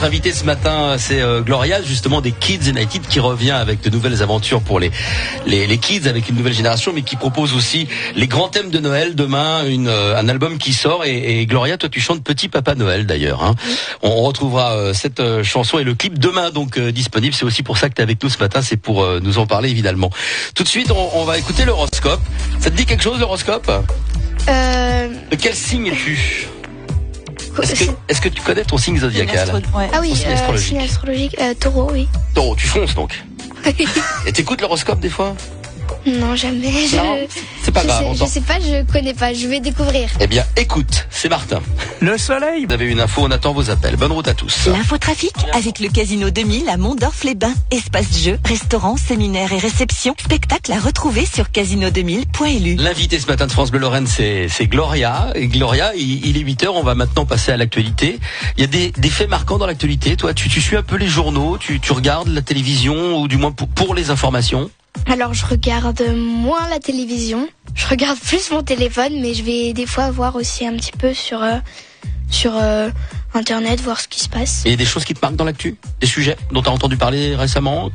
Notre invité ce matin, c'est Gloria, justement des Kids United, qui revient avec de nouvelles aventures pour les kids, avec une nouvelle génération, mais qui propose aussi les grands thèmes de Noël. Demain, un album qui sort, et Gloria, toi tu chantes Petit Papa Noël d'ailleurs. Hein. On retrouvera cette chanson et le clip demain, donc disponible. C'est aussi pour ça que tu es avec nous ce matin, c'est pour nous en parler évidemment. Tout de suite, on va écouter l'horoscope. Ça te dit quelque chose, l'horoscope ? De quel signe es-tu ? Est-ce que tu connais ton signe zodiacal ? Ah oui, signe astrologique, taureau, oui. Taureau, tu fonces donc. Et t'écoutes l'horoscope des fois ? Non, jamais. Non, c'est pas grave. Je sais pas, je connais pas, je vais découvrir. Eh bien, écoute, c'est Martin. Le soleil. Vous avez une info, on attend vos appels. Bonne route à tous. L'infotrafic avec le Casino 2000 à Mondorf-les-Bains. Espace jeux, restaurants, séminaires et réceptions. Spectacle à retrouver sur casino2000.lu. L'invité ce matin de France Bleu Lorraine, c'est Gloria. Et Gloria, il est 8h, on va maintenant passer à l'actualité. Il y a des faits marquants dans l'actualité. Toi, tu suis un peu les journaux, tu regardes la télévision, ou du moins pour les informations ? Alors, je regarde moins la télévision. Je regarde plus mon téléphone, mais je vais des fois voir aussi un petit peu sur Internet, voir ce qui se passe. Et des choses qui te marquent dans l'actu ? Des sujets dont tu as entendu parler récemment ?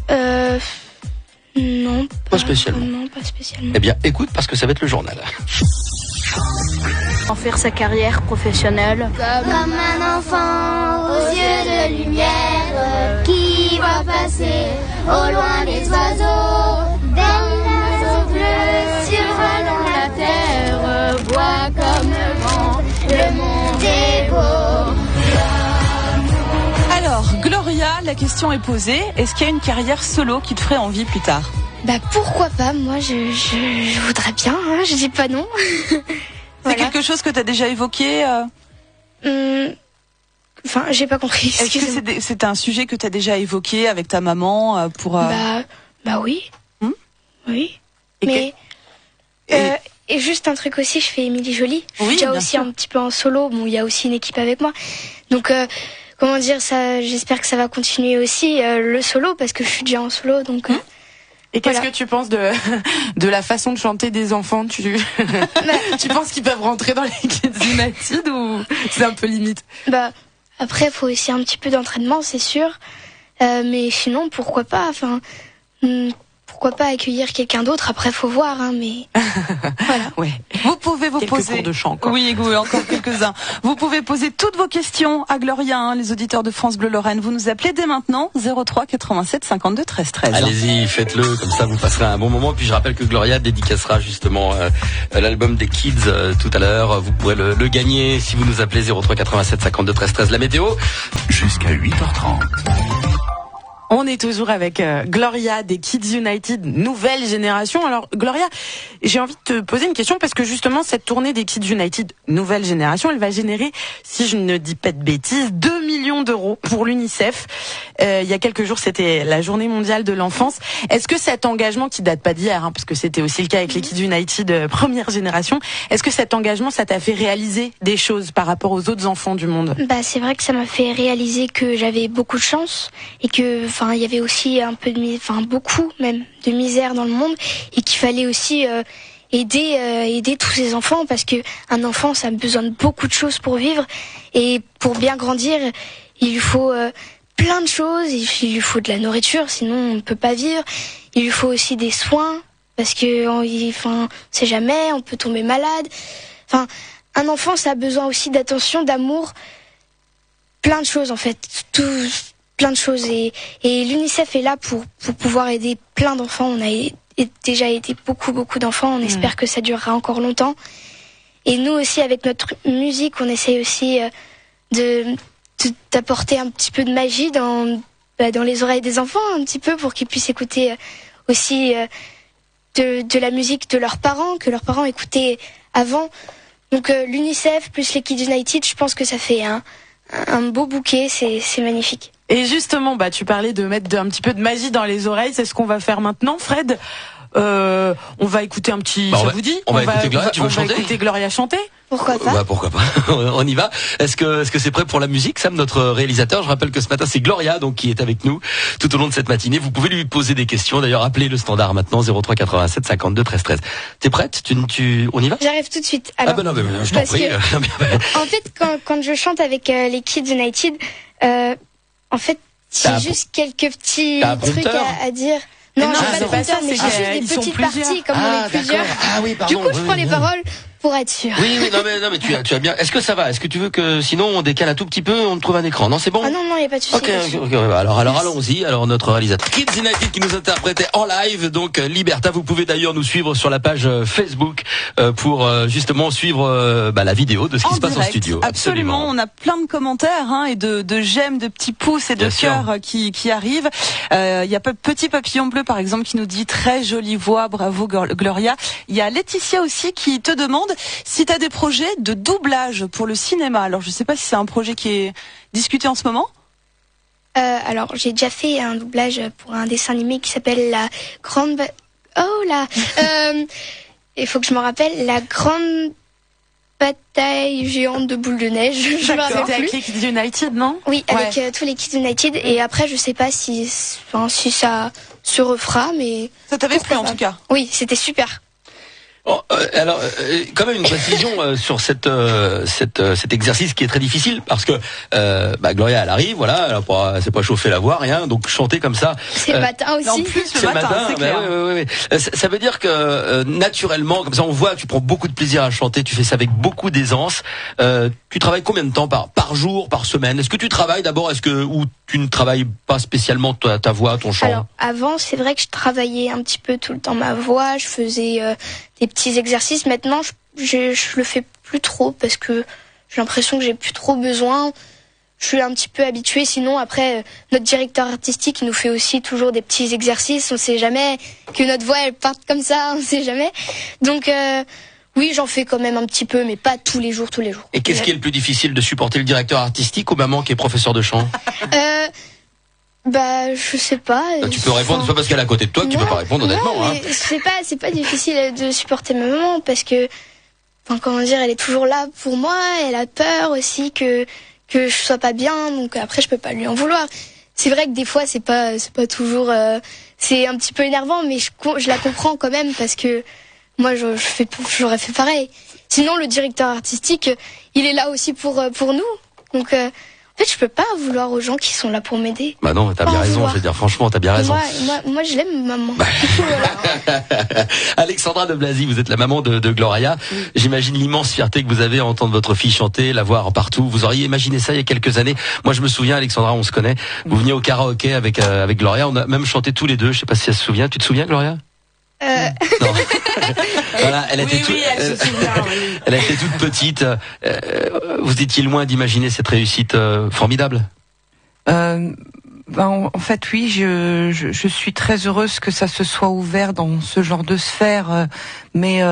Non. Pas spécialement. Non, pas spécialement. Eh bien, écoute, parce que ça va être le journal. En faire sa carrière professionnelle. Comme un enfant aux yeux de lumière qui va passer au loin des oiseaux, dans l'oiseau bleu survolant la terre, voit comme le vent, le monde est beau. Alors, Gloria, la question est posée. Est-ce qu'il y a une carrière solo qui te ferait envie plus tard ? Bah pourquoi pas, moi je voudrais bien, hein, je dis pas non. C'est quelque chose que tu as déjà évoqué Enfin, j'ai pas compris. Est-ce que c'est un sujet que tu as déjà évoqué avec ta maman pour Bah oui. Oui. Et Et juste un truc aussi, je fais Émilie Jolie. Je suis Oui, déjà bien aussi sûr. un petit peu en solo. Bon, il y a aussi une équipe avec moi. Donc, comment dire, ça, j'espère que ça va continuer aussi le solo parce que je suis déjà en solo. Donc, Et qu'est-ce voilà. que tu penses de la façon de chanter des enfants? Tu penses qu'ils peuvent rentrer dans les Kids United ou c'est un peu limite? Bah, après, faut aussi un petit peu d'entraînement, c'est sûr. Mais sinon, pourquoi pas? Enfin, pourquoi pas accueillir quelqu'un d'autre? Après, faut voir, hein, mais voilà. Ouais. vous pouvez vous Quelques poser cours de chant, quoi. Oui, encore quelques-uns. Vous pouvez poser toutes vos questions à Gloria, hein, les auditeurs de France Bleu Lorraine. Vous nous appelez dès maintenant 03 87 52 13 13. Allez-y, faites-le, comme ça vous passerez un bon moment. Puis je rappelle que Gloria dédicacera justement l'album des Kids tout à l'heure. Vous pourrez le gagner si vous nous appelez 03 87 52 13 13. La météo Jusqu'à 8h30. On est toujours avec Gloria des Kids United, nouvelle génération. Alors Gloria, j'ai envie de te poser une question parce que justement cette tournée des Kids United, nouvelle génération, elle va générer, si je ne dis pas de bêtises, 2 millions d'euros pour l'UNICEF. Il y a quelques jours, c'était la journée mondiale de l'enfance. Est-ce que cet engagement, qui date pas d'hier, hein, parce que c'était aussi le cas avec les Kids United première génération, est-ce que cet engagement, ça t'a fait réaliser des choses par rapport aux autres enfants du monde? Bah, c'est vrai que ça m'a fait réaliser que j'avais beaucoup de chance et que, enfin, il y avait aussi un peu beaucoup même de misère dans le monde et qu'il fallait aussi aider tous ces enfants parce que un enfant, ça a besoin de beaucoup de choses pour vivre et pour bien grandir, il lui faut plein de choses. Il lui faut de la nourriture, sinon on ne peut pas vivre. Il lui faut aussi des soins parce que, on sait jamais, on peut tomber malade. Enfin, un enfant, ça a besoin aussi d'attention, d'amour, plein de choses en fait, plein de choses et l'UNICEF est là pour pouvoir aider plein d'enfants. On a déjà aidé beaucoup d'enfants. On espère que ça durera encore longtemps. Et nous aussi, avec notre musique, on essaie aussi d'apporter un petit peu de magie dans les oreilles des enfants, un petit peu pour qu'ils puissent écouter aussi de la musique de leurs parents, que leurs parents écoutaient avant. Donc l'UNICEF plus les Kids United, je pense que ça fait un beau bouquet, c'est magnifique. Et justement, tu parlais de mettre un petit peu de magie dans les oreilles. C'est ce qu'on va faire maintenant, Fred. On va écouter un petit. Ça vous dit? On va écouter Gloria. Tu veux on va chanter? écouter Gloria chanter. Pourquoi pas? Bah pourquoi pas. On y va. Est-ce que c'est prêt pour la musique, Sam, notre réalisateur? Je rappelle que ce matin c'est Gloria donc qui est avec nous tout au long de cette matinée. Vous pouvez lui poser des questions. D'ailleurs, appelez le standard maintenant 03 87 52 13 13. T'es prête? On y va? J'arrive tout de suite. Alors, ah ben non, mais je t'en prie. En fait, quand je chante avec les Kids United, en fait, j'ai juste quelques petits trucs à dire. Non, j'ai pas de compteur, mais j'ai juste des petites parties comme on est plusieurs. Ah oui, pardon. Du coup, je prends les paroles pour être sûr. Oui, non mais tu as bien. Est-ce que ça va? Est-ce que tu veux que sinon on décale un tout petit peu, on trouve un écran? Non, c'est bon. Ah non, il y a pas de souci. Ok, alors allons-y. Alors notre réalisateur Kids United qui nous interprétait en live, donc Liberta. Vous pouvez d'ailleurs nous suivre sur la page Facebook pour justement suivre la vidéo de ce qui se passe en studio. Absolument. On a plein de commentaires et de j'aime, de petits pouces et de cœurs qui arrivent. Il y a Petit Papillon Bleu par exemple qui nous dit très jolie voix, bravo Gloria. Il y a Laetitia aussi qui te demande si tu as des projets de doublage pour le cinéma. Alors je sais pas si c'est un projet qui est discuté en ce moment. Alors j'ai déjà fait un doublage pour un dessin animé qui s'appelle La Grande... il faut que je me rappelle, La Grande Bataille géante de boules de neige. Je me rappelle plus. Avec les Kids United, non? Oui, avec tous les Kids United. Et après, je sais pas si ça se refera, mais... Ça t'avait plu en tout cas? Oui, c'était super. Oh, alors, quand même une précision sur cet exercice qui est très difficile parce que Gloria elle arrive, voilà, elle s'est pas chauffé la voix, rien, donc chanter comme ça. C'est le matin aussi. En plus le matin, c'est clair. Oui. Ça veut dire que naturellement, comme ça, on voit, tu prends beaucoup de plaisir à chanter, tu fais ça avec beaucoup d'aisance. Tu travailles combien de temps par jour, par semaine? Est-ce que tu travailles d'abord, ou tu ne travailles pas spécialement ta voix, ton chant? Alors avant, c'est vrai que je travaillais un petit peu tout le temps ma voix, je faisais des petits exercices. Maintenant, je le fais plus trop parce que j'ai l'impression que j'ai plus trop besoin. Je suis un petit peu habituée. Sinon, après, notre directeur artistique nous fait aussi toujours des petits exercices. On sait jamais que notre voix elle parte comme ça. On sait jamais. Donc oui, j'en fais quand même un petit peu, mais pas tous les jours. Et qu'est-ce qui est le plus difficile, de supporter le directeur artistique ou maman qui est professeur de chant? Je sais pas. Tu peux répondre, c'est pas parce qu'elle est à côté de toi que tu peux pas répondre honnêtement. Non, mais c'est pas difficile de supporter ma maman parce que, elle est toujours là pour moi. Elle a peur aussi que je sois pas bien, donc après je peux pas lui en vouloir. C'est vrai que des fois c'est pas toujours, c'est un petit peu énervant, mais je la comprends quand même parce que moi j'aurais fait pareil. Sinon le directeur artistique, il est là aussi pour nous, donc. En fait, je peux pas vouloir aux gens qui sont là pour m'aider. Bah non, t'as bien raison, je veux dire, franchement, t'as bien raison. Moi, je l'aime, maman. Alexandra de Blazy, vous êtes la maman de Gloria. Oui. J'imagine l'immense fierté que vous avez à entendre votre fille chanter, la voir partout. Vous auriez imaginé ça il y a quelques années? Moi, je me souviens, Alexandra, on se connaît. Vous veniez au karaoké avec Gloria. On a même chanté tous les deux. Je sais pas si elle se souvient. Tu te souviens, Gloria? Non. Voilà, elle était elle était toute petite. Vous étiez loin d'imaginer cette réussite formidable. En fait, oui, je suis très heureuse que ça se soit ouvert dans ce genre de sphère. Mais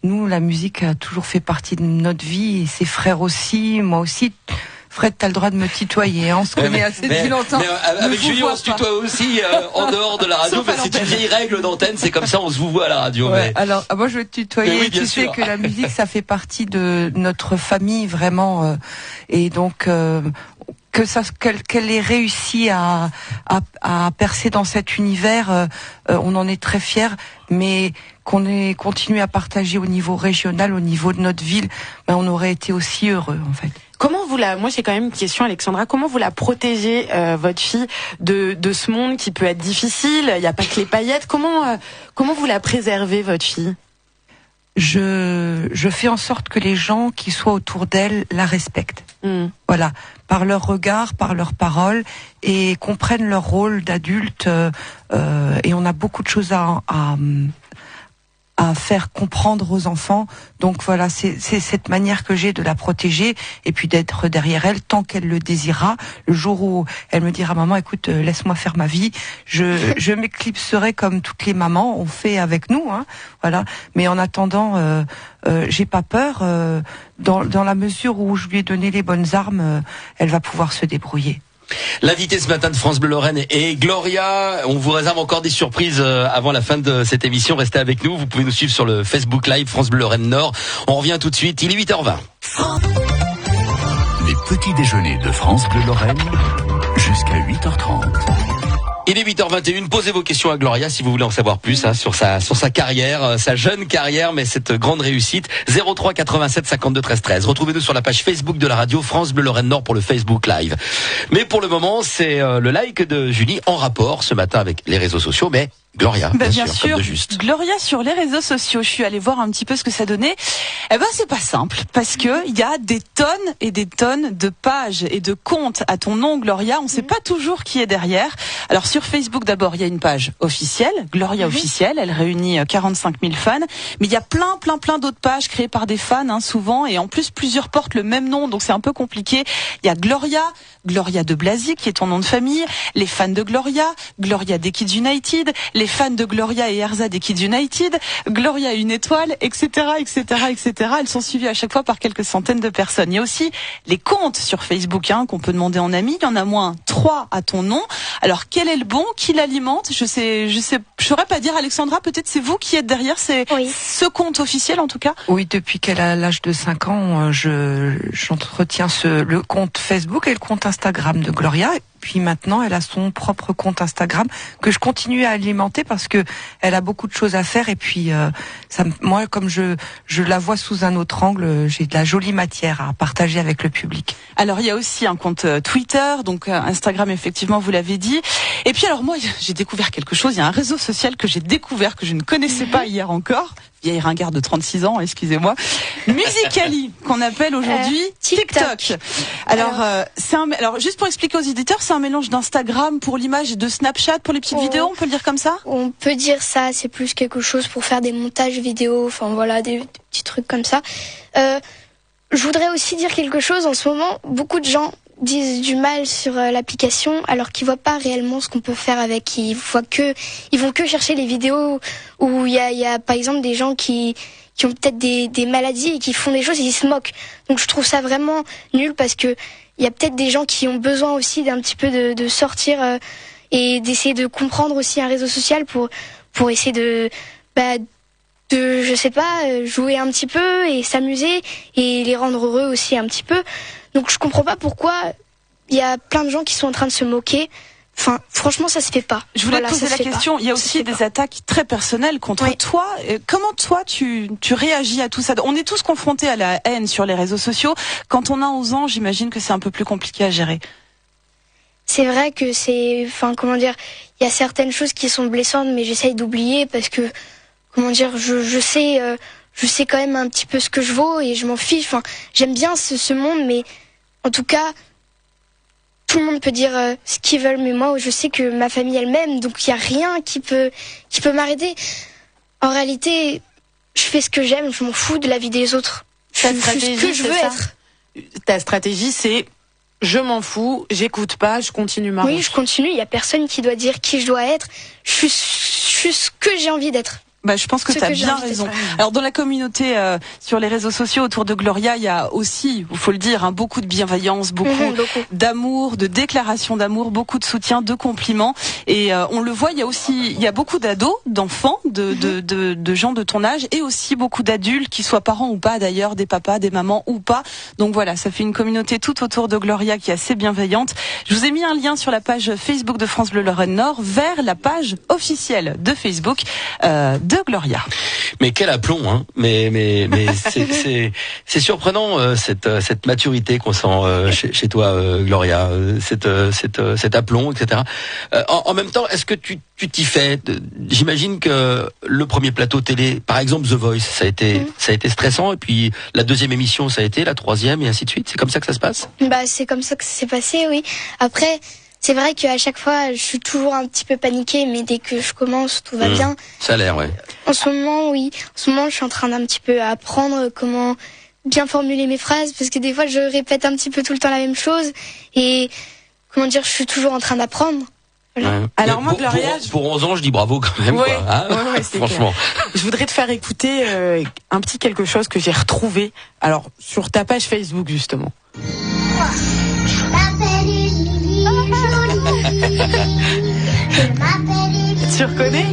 nous, la musique a toujours fait partie de notre vie, et ses frères aussi, moi aussi. Fred, t'as le droit de me tutoyer, on se connaît assez depuis longtemps. Avec Julie, on se tutoie aussi en dehors de la radio, c'est une vieille règle d'antenne, c'est comme ça, on se vous voit à la radio. Ouais, alors, moi je vais te tutoyer, oui, tu sais que la musique, ça fait partie de notre famille, vraiment, et donc... qu'elle ait réussi à percer dans cet univers, on en est très fiers, mais qu'on ait continué à partager au niveau régional, au niveau de notre ville, on aurait été aussi heureux, en fait. Moi j'ai quand même une question, Alexandra, comment vous la protégez, votre fille, de ce monde qui peut être difficile? Il n'y a pas que les paillettes. Comment vous la préservez, votre fille? Je fais en sorte que les gens qui soient autour d'elle la respectent. Voilà, par leur regard, par leurs paroles, et comprennent leur rôle d'adulte. Et on a beaucoup de choses à faire comprendre aux enfants. Donc voilà, c'est cette manière que j'ai de la protéger et puis d'être derrière elle tant qu'elle le désirera. Le jour où elle me dira, maman, écoute, laisse-moi faire ma vie, je m'éclipserai comme toutes les mamans ont fait avec nous, voilà. Mais en attendant, j'ai pas peur. Dans la mesure où je lui ai donné les bonnes armes, elle va pouvoir se débrouiller. L'invité ce matin de France Bleu Lorraine est Gloria. On vous réserve encore des surprises avant la fin de cette émission. Restez avec nous. Vous pouvez nous suivre sur le Facebook Live France Bleu Lorraine Nord. On revient tout de suite. Il est 8h20. Les petits déjeuners de France Bleu Lorraine jusqu'à 8h30. Il est 8h21, posez vos questions à Gloria si vous voulez en savoir plus sur sa carrière, sa jeune carrière, mais cette grande réussite. 03 87 52 13 13. Retrouvez-nous sur la page Facebook de la radio France Bleu Lorraine Nord pour le Facebook Live. Mais pour le moment, c'est le like de Julie en rapport ce matin avec les réseaux sociaux, mais Gloria, bien sûr, comme de juste. Gloria sur les réseaux sociaux. Je suis allée voir un petit peu ce que ça donnait. Eh ben, c'est pas simple, parce que il y a des tonnes et des tonnes de pages et de comptes à ton nom, Gloria. On sait pas toujours qui est derrière. Alors, sur Facebook, d'abord, il y a une page officielle, Gloria officielle. Elle réunit 45 000 fans. Mais il y a plein d'autres pages créées par des fans, souvent. Et en plus, plusieurs portent le même nom, donc c'est un peu compliqué. Il y a Gloria de Blasi, qui est ton nom de famille. Les fans de Gloria des Kids United, les fans de Gloria et Erza des Kids United, Gloria une étoile, etc., etc., etc. Elles sont suivies à chaque fois par quelques centaines de personnes. Il y a aussi les comptes sur Facebook qu'on peut demander en ami. Il y en a moins 3 à ton nom. Alors, quel est le bon? Qui l'alimente? Je saurais pas dire. Alexandra, peut-être c'est vous qui êtes derrière ce compte officiel, en tout cas? Oui, depuis qu'elle a l'âge de 5 ans, j'entretiens le compte Facebook et le compte Instagram de Gloria. Puis maintenant, elle a son propre compte Instagram que je continue à alimenter parce que elle a beaucoup de choses à faire. Et puis, moi, comme je la vois sous un autre angle, j'ai de la jolie matière à partager avec le public. Alors, il y a aussi un compte Twitter, donc Instagram, effectivement, vous l'avez dit. Et puis, alors moi, j'ai découvert quelque chose. Il y a un réseau social que j'ai découvert, que je ne connaissais pas hier encore. Vieille ringarde de 36 ans, excusez-moi. Musical.ly, qu'on appelle aujourd'hui TikTok. Alors, juste pour expliquer aux éditeurs, c'est un mélange d'Instagram pour l'image et de Snapchat pour les petites vidéos, on peut le dire comme ça? On peut dire ça, c'est plus quelque chose pour faire des montages vidéo, enfin voilà, des petits trucs comme ça. Je voudrais aussi dire quelque chose. En ce moment, beaucoup de gens disent du mal sur l'application alors qu'ils voient pas réellement ce qu'on peut faire avec. Ils vont que chercher les vidéos où il y a par exemple des gens qui ont peut-être des maladies et qui font des choses et ils se moquent. Donc je trouve ça vraiment nul parce que il y a peut-être des gens qui ont besoin aussi d'un petit peu de sortir et d'essayer de comprendre aussi un réseau social pour essayer de je sais pas, jouer un petit peu et s'amuser et les rendre heureux aussi un petit peu. Donc je comprends pas pourquoi il y a plein de gens qui sont en train de se moquer. Enfin, franchement, ça se fait pas. Je voulais te poser la question. Il y a aussi des attaques très personnelles contre toi. Comment toi, tu réagis à tout ça? On est tous confrontés à la haine sur les réseaux sociaux. Quand on a 11 ans, j'imagine que c'est un peu plus compliqué à gérer. C'est vrai que il y a certaines choses qui sont blessantes, mais j'essaye d'oublier parce que, je sais quand même un petit peu ce que je vaux et je m'en fiche. Enfin, j'aime bien ce monde, mais en tout cas, tout le monde peut dire ce qu'ils veulent, mais moi, je sais que ma famille elle m'aime, donc il y a rien qui peut m'arrêter. En réalité, je fais ce que j'aime, je m'en fous de la vie des autres. Je suis ce que je veux être. Ta stratégie, c'est je m'en fous, j'écoute pas, je continue ma route. Oui, je continue. Il y a personne qui doit dire qui je dois être. Je suis ce que j'ai envie d'être. Je pense que tu as bien raison. Alors dans la communauté sur les réseaux sociaux autour de Gloria, il y a aussi, il faut le dire, beaucoup de bienveillance, beaucoup d'amour, de déclarations d'amour, beaucoup de soutien, de compliments. Et on le voit, il y a beaucoup d'ados, d'enfants, de gens de ton âge, et aussi beaucoup d'adultes, qui soient parents ou pas d'ailleurs, des papas, des mamans ou pas. Donc voilà, ça fait une communauté tout autour de Gloria qui est assez bienveillante. Je vous ai mis un lien sur la page Facebook de France Bleu Lorraine Nord vers la page officielle de Facebook de Gloria. Mais quel aplomb, hein. Mais c'est surprenant cette maturité qu'on sent chez toi, Gloria, cet aplomb, etc. En même temps, est-ce que tu t'y fais? J'imagine que le premier plateau télé, par exemple The Voice, ça a été stressant, et puis la deuxième émission, ça a été la troisième, et ainsi de suite. C'est comme ça que ça se passe? C'est comme ça que ça s'est passé, oui. Après, c'est vrai qu'à chaque fois, je suis toujours un petit peu paniquée, mais dès que je commence, tout va bien. Ça a l'air, ouais. En ce moment, oui. En ce moment, je suis en train d'un petit peu apprendre comment bien formuler mes phrases, parce que des fois, je répète un petit peu tout le temps la même chose. Et, je suis toujours en train d'apprendre. Voilà. Ouais. Alors moi, Gloria, pour 11 ans, je dis bravo quand même. Ouais, quoi, hein franchement. Clair. Je voudrais te faire écouter un petit quelque chose que j'ai retrouvé. Alors sur ta page Facebook justement. Je m'appelle Lily. Tu reconnais?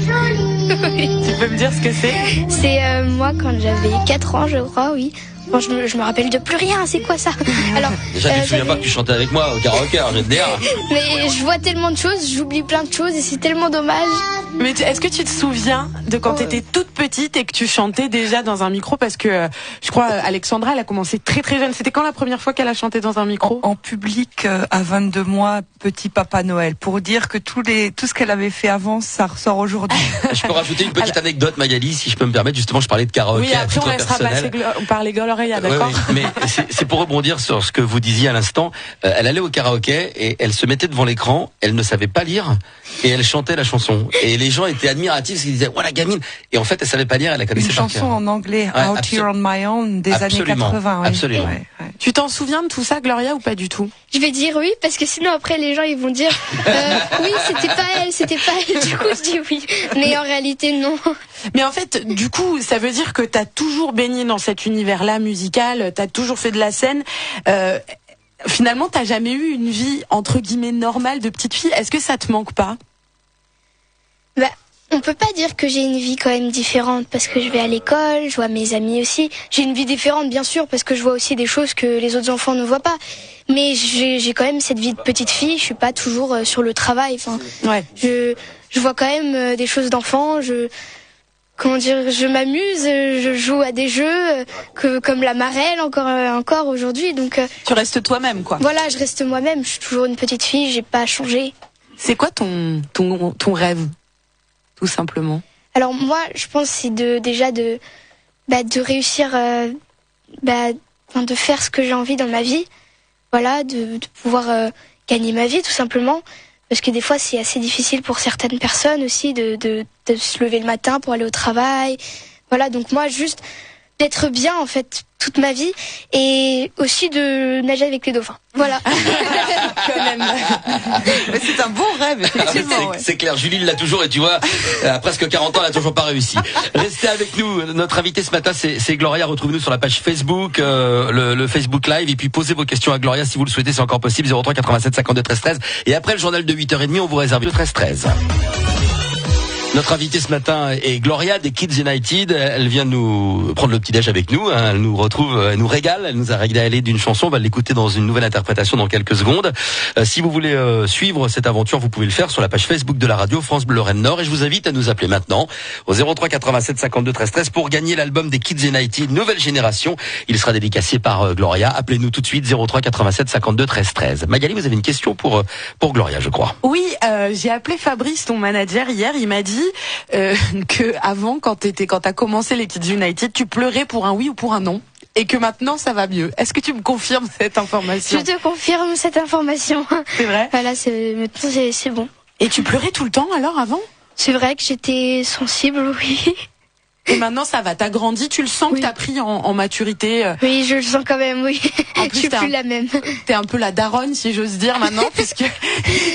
Oui. Tu peux me dire ce que c'est? C'est moi quand j'avais 4 ans, je crois, oui. Bon, je me rappelle de plus rien, c'est quoi ça? Alors, déjà, tu te souviens pas que tu chantais avec moi au karaoké, je vais te dire. Mais je vois tellement de choses, j'oublie plein de choses et c'est tellement dommage. Mais est-ce que tu te souviens de quand tu étais toute petite et que tu chantais déjà dans un micro? Parce que je crois Alexandra, elle a commencé très très jeune. C'était quand la première fois qu'elle a chanté dans un micro? En public, à 22 mois, petit Papa Noël. Pour dire que tout ce qu'elle avait fait avant, ça ressort aujourd'hui. Je peux rajouter une petite anecdote, Magali, si je peux me permettre. Justement, je parlais de karaoké. Oui, après on laissera passer par les Gloria, d'accord? Oui, mais c'est pour rebondir sur ce que vous disiez à l'instant. Elle allait au karaoké et elle se mettait devant l'écran. Elle ne savait pas lire et elle chantait la chanson. Et les gens étaient admiratifs parce qu'ils disaient, oh la gamine. Et en fait, elle savait pas lire, elle la connaissait par cœur. Une chanson en anglais, Out Here on My Own, des années 80. Oui. Absolument. Ouais. Tu t'en souviens de tout ça, Gloria, ou pas du tout? Je vais dire oui, parce que sinon après les gens ils vont dire oui, c'était pas elle. Du coup, je dis oui. Mais en réalité, non. Mais en fait, du coup, ça veut dire que t'as toujours baigné dans cet univers-là musical, t'as toujours fait de la scène. Finalement, t'as jamais eu une vie entre guillemets normale de petite fille. Est-ce que ça te manque pas? Bah, on peut pas dire que j'ai une vie quand même différente parce que je vais à l'école, je vois mes amis aussi. J'ai une vie différente bien sûr parce que je vois aussi des choses que les autres enfants ne voient pas. Mais j'ai quand même cette vie de petite fille. Je suis pas toujours sur le travail. Enfin, ouais. Je vois quand même des choses d'enfant. Je m'amuse, je joue à des jeux comme la marelle encore aujourd'hui. Donc tu restes toi-même, quoi. Voilà, je reste moi-même. Je suis toujours une petite fille. J'ai pas changé. C'est quoi ton rêve, tout simplement? Alors moi, je pense que c'est de réussir, de faire ce que j'ai envie dans ma vie. Voilà, de pouvoir gagner ma vie tout simplement. Parce que des fois, c'est assez difficile pour certaines personnes aussi de se lever le matin pour aller au travail. Voilà, donc moi, juste d'être bien, en fait, toute ma vie. Et aussi de nager avec les dauphins. Voilà. Quand même. C'est un bon rêve, effectivement. C'est clair, Julie l'a toujours et tu vois, à presque 40 ans, elle a toujours pas réussi. Restez avec nous. Notre invité ce matin, c'est Gloria. Retrouvez-nous sur la page Facebook, le Facebook Live. Et puis posez vos questions à Gloria si vous le souhaitez, c'est encore possible. 03 87 52 13 13. Et après le journal de 8h30, on vous réserve le 13 13. Notre invitée ce matin est Gloria des Kids United. Elle vient nous prendre le petit-déj avec nous. Elle nous retrouve, elle nous régale. Elle nous a régalé d'une chanson. On va l'écouter dans une nouvelle interprétation dans quelques secondes. Si vous voulez suivre cette aventure, vous pouvez le faire sur la page Facebook de la radio France Bleu Lorraine Nord. Et je vous invite à nous appeler maintenant au 03 87 52 13 13 pour gagner l'album des Kids United Nouvelle Génération. Il sera dédicacé par Gloria. Appelez-nous tout de suite 03 87 52 13 13. Magali, vous avez une question pour Gloria, je crois. Oui, j'ai appelé Fabrice, ton manager, hier. Il m'a dit que avant, quand t'as commencé les Kids United, tu pleurais pour un oui ou pour un non, et que maintenant ça va mieux. Est-ce que tu me confirmes cette information? Je te confirme cette information. C'est vrai? Voilà, c'est bon. Et tu pleurais tout le temps alors avant? C'est vrai que j'étais sensible, oui. Et maintenant ça va, t'as grandi, tu le sens que t'as pris en maturité. Oui, je le sens quand même, oui. En plus, je suis plus la même. T'es un peu la daronne, si j'ose dire maintenant, puisque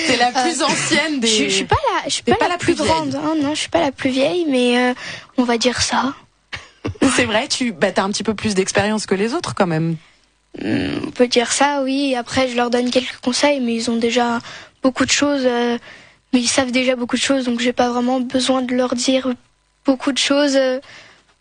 t'es la plus ancienne des. Je suis pas la plus grande, hein, non, je suis pas la plus vieille, mais on va dire ça. C'est vrai, t'as un petit peu plus d'expérience que les autres quand même. On peut dire ça, oui. Après, je leur donne quelques conseils, mais ils ont déjà beaucoup de choses. Mais ils savent déjà beaucoup de choses, donc j'ai pas vraiment besoin de leur dire beaucoup de choses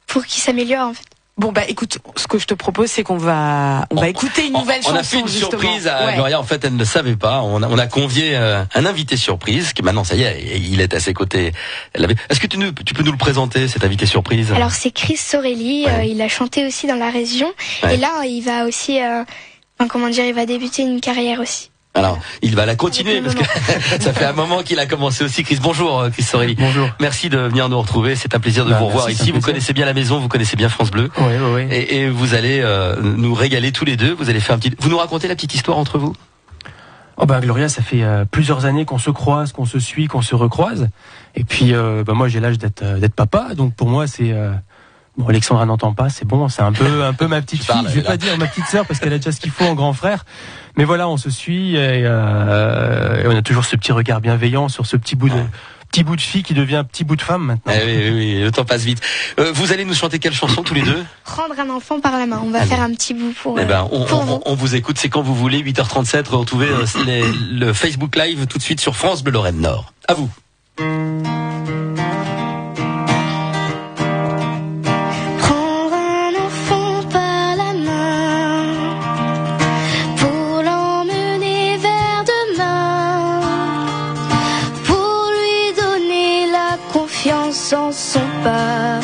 pour qu'ils s'améliorent en fait. Bon écoute, ce que je te propose c'est qu'on va écouter une nouvelle chanson. On a fait une justement. Surprise à Gloria, en fait elle ne savait pas. On a convié un invité surprise qui maintenant ça y est, il est à ses côtés. Est-ce que tu peux nous le présenter cet invité surprise? Alors c'est Chris Sorelli, il a chanté aussi dans la région et là il va aussi il va débuter une carrière aussi. Alors, il va la continuer parce que ça fait un moment qu'il a commencé aussi. Chris, bonjour Chris Sorelli. Bonjour. Merci de venir nous retrouver. C'est un plaisir de vous revoir ici. Vous connaissez bien la maison, vous connaissez bien France Bleu. Oui. Et vous allez nous régaler tous les deux. Vous allez faire vous nous racontez la petite histoire entre vous? Gloria, ça fait plusieurs années qu'on se croise, qu'on se suit, qu'on se recroise. Et puis, moi, j'ai l'âge d'être papa. Donc, pour moi, c'est... Bon, Alexandra n'entend pas, c'est bon, c'est un peu ma petite fille. Je vais pas dire ma petite sœur parce qu'elle a déjà ce qu'il faut en grand frère. Mais voilà, on se suit et on a toujours ce petit regard bienveillant sur ce petit bout de fille qui devient un petit bout de femme maintenant. Oui, le temps passe vite. Vous allez nous chanter quelle chanson tous les deux? Prendre un enfant par la main. On va faire un petit bout pour on vous écoute, c'est quand vous voulez, 8h37, retrouvez le Facebook Live tout de suite sur France Bleu Lorraine Nord. À vous. sans son pas,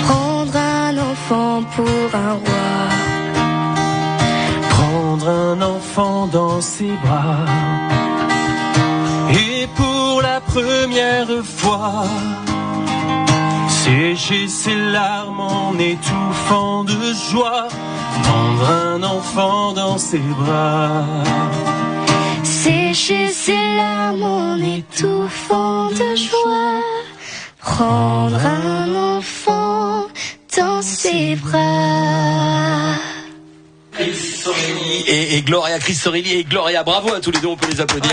prendre un enfant pour un roi. Prendre un enfant dans ses bras, et pour la première fois, sécher ses larmes en étouffant de joie, prendre un enfant dans ses bras. Sécher ses larmes en étouffant de joie, prendre un enfant dans ses bras. Et Gloria, Chris Sorelli et Gloria, bravo à tous les deux, on peut les applaudir.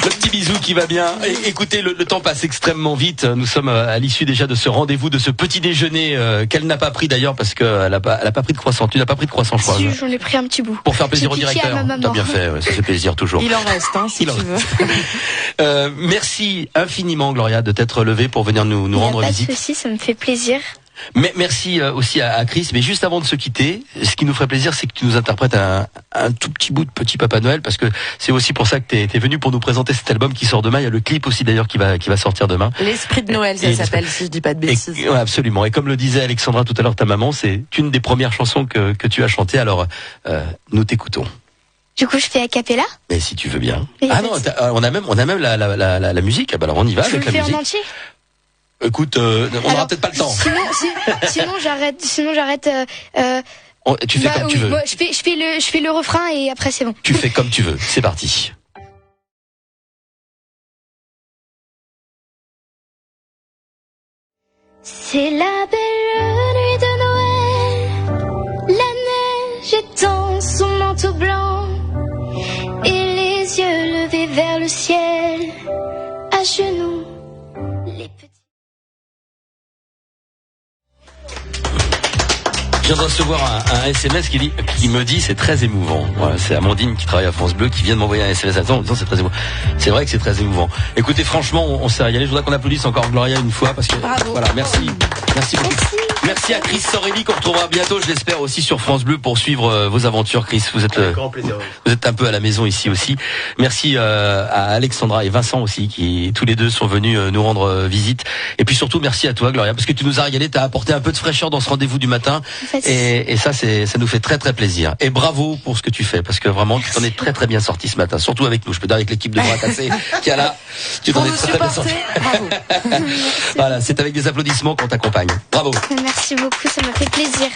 Le petit bisou qui va bien. Et, écoutez, le temps passe extrêmement vite. Nous sommes à l'issue déjà de ce rendez-vous, de ce petit déjeuner qu'elle n'a pas pris d'ailleurs parce qu'elle a pas pris de croissant. Tu n'as pas pris de croissant, je crois. Si, j'en ai pris un petit bout. Pour faire plaisir au directeur. T'as bien fait, ouais, ça fait plaisir toujours. Il en reste, hein, si tu veux. Merci infiniment, Gloria, de t'être levée pour venir nous rendre visite. Pas de souci, ça me fait plaisir. Mais merci aussi à Chris. Mais juste avant de se quitter, ce qui nous ferait plaisir, c'est que tu nous interprètes un tout petit bout de Petit Papa Noël, parce que c'est aussi pour ça que t'es venu pour nous présenter cet album qui sort demain. Il y a le clip aussi d'ailleurs qui va sortir demain. L'esprit de Noël, ça s'appelle, si je dis pas de bêtises. Ouais, absolument. Et comme le disait Alexandra tout à l'heure, ta maman, c'est une des premières chansons que tu as chantées. Alors, nous t'écoutons. Du coup, je fais a cappella. Mais si tu veux bien. Mais ah non, on a même la musique. Ah bah alors on y va avec la musique. Je le fais en entier. Écoute, on n'aura peut-être pas le temps. Sinon j'arrête. Tu fais comme tu veux. Moi, je fais le refrain et après c'est bon. Tu fais comme tu veux. C'est parti. C'est la belle nuit de Noël. La neige étend son manteau blanc et les yeux levés vers le ciel. À genoux, les petits. Je viens de recevoir un SMS qui me dit c'est très émouvant. Voilà, c'est Amandine qui travaille à France Bleu qui vient de m'envoyer un SMS en disant c'est très émouvant. C'est vrai que c'est très émouvant. Écoutez, franchement, on s'est régalé. Je voudrais qu'on applaudisse encore Gloria une fois parce que bravo. Voilà, merci beaucoup. Merci à Chris Sorelli qu'on retrouvera bientôt, je l'espère aussi sur France Bleu pour suivre vos aventures. Chris, vous êtes grand plaisir. Vous êtes un peu à la maison ici aussi. Merci à Alexandra et Vincent aussi qui tous les deux sont venus nous rendre visite. Et puis surtout merci à toi Gloria parce que tu nous as régalé, tu as apporté un peu de fraîcheur dans ce rendez-vous du matin. Et ça ça nous fait très très plaisir. Et bravo pour ce que tu fais parce que vraiment tu t'en es très très bien sorti ce matin, surtout avec nous. Je peux dire avec l'équipe de Bras Cassés qui est là. Tu t'en es très bien sorti. Bravo. Voilà, c'est avec des applaudissements qu'on t'accompagne. Bravo. Merci beaucoup, ça m'a fait plaisir.